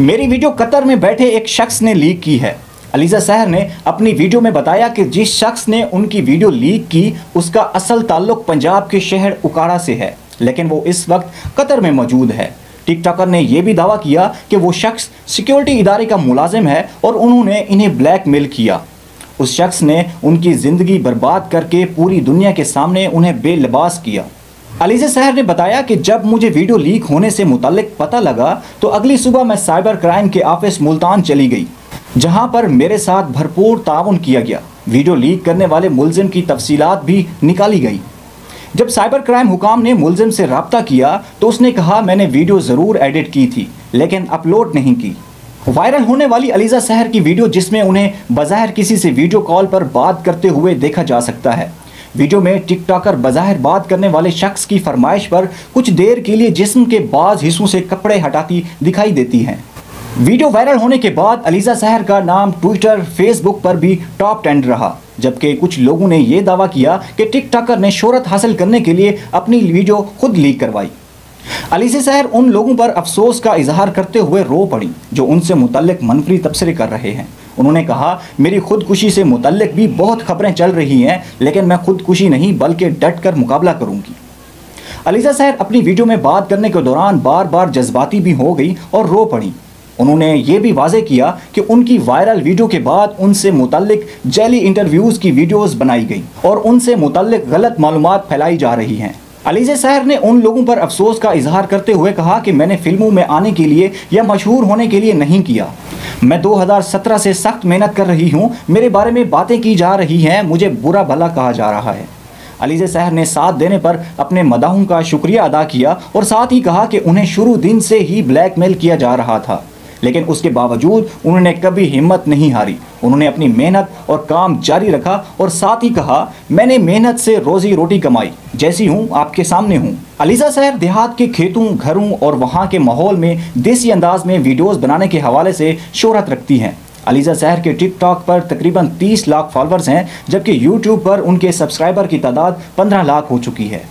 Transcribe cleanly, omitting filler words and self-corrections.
मेरी video Qatar में बैठे एक शख्स ने लीक की है। अलीज़ा सहर ने अपनी वीडियो में बताया कि जिस शख्स ने उनकी वीडियो लीक की उसका असल ताल्लुक पंजाब के शहर उकाड़ा से है, लेकिन वो इस वक्त कतर में मौजूद है। टिकटॉकर ने यह भी दावा किया कि वो शख्स सिक्योरिटी इदारे का मुलाजिम है और उन्होंने इन्हें ब्लैकमेल किया। उस शख्स ने उनकी ज़िंदगी बर्बाद करके पूरी दुनिया के सामने उन्हें बेलिबास किया। अलीज़ा सहर ने बताया कि जब मुझे वीडियो लीक होने से मुताल्लिक पता लगा तो अगली सुबह मैं साइबर क्राइम के ऑफिस मुल्तान चली गई, जहां पर मेरे साथ भरपूर ताउन किया गया। वीडियो लीक करने वाले मुलजिम की तफसीलात भी निकाली गई। जब साइबर क्राइम हुकाम ने मुलजिम से रब्ता किया तो उसने कहा मैंने वीडियो ज़रूर एडिट की थी लेकिन अपलोड नहीं की। वायरल होने वाली अलीज़ा सहर की वीडियो, जिसमें उन्हें बज़ाहिर किसी से वीडियो कॉल पर बात करते हुए देखा जा सकता है। वीडियो में टिकटॉकर बज़ाहिर बात करने वाले शख्स की फरमाइश पर कुछ देर के लिए जिस्म के बाज़ हिस्सों से कपड़े हटाती दिखाई देती हैं। वीडियो वायरल होने के बाद अलीज़ा सहर का नाम ट्विटर, फेसबुक पर भी टॉप ट्रेंड रहा, जबकि कुछ लोगों ने यह दावा किया कि टिकटॉकर ने शोहरत हासिल करने के लिए अपनी वीडियो खुद लीक करवाई। अलीज़ा सहर उन लोगों पर अफसोस का इजहार करते हुए रो पड़ी जो उनसे मुतल्लिक मनफी तबसरे कर रहे हैं। उन्होंने कहा, मेरी खुदकुशी से मुतल्लिक भी बहुत खबरें चल रही हैं, लेकिन मैं खुदकुशी नहीं बल्कि डट कर मुकाबला करूंगी। अलीज़ा सहर अपनी वीडियो में बात करने के दौरान बार बार जज्बाती भी हो गई और रो पड़ी। उन्होंने ये भी वाज़े किया कि उनकी वायरल वीडियो के बाद उनसे मुतल्लिक जैली इंटरव्यूज़ की वीडियोज़ बनाई गई और उनसे मुतल्लिक गलत मालूमात फैलाई जा रही हैं। अलीज़ा सहर ने उन लोगों पर अफसोस का इजहार करते हुए कहा कि मैंने फिल्मों में आने के लिए या मशहूर होने के लिए नहीं किया। मैं 2017 से सख्त मेहनत कर रही हूँ, मेरे बारे में बातें की जा रही हैं, मुझे बुरा भला कहा जा रहा है। अलीज़ा सहर ने साथ देने पर अपने मदाहों का शुक्रिया अदा किया और साथ ही कहा कि उन्हें शुरू दिन से ही ब्लैकमेल किया जा रहा था, लेकिन उसके बावजूद उन्होंने कभी हिम्मत नहीं हारी। उन्होंने अपनी मेहनत और काम जारी रखा और साथ ही कहा, मैंने मेहनत से रोजी रोटी कमाई, जैसी हूँ आपके सामने हूँ। अलीज़ा सहर देहात के खेतों, घरों और वहाँ के माहौल में देसी अंदाज में वीडियोस बनाने के हवाले से शोहरत रखती हैं। अलीज़ा सहर के टिकटॉक पर तकरीबन 30 लाख फॉलोअर्स हैं, जबकि यूट्यूब पर उनके सब्सक्राइबर की तादाद 15 लाख हो चुकी है।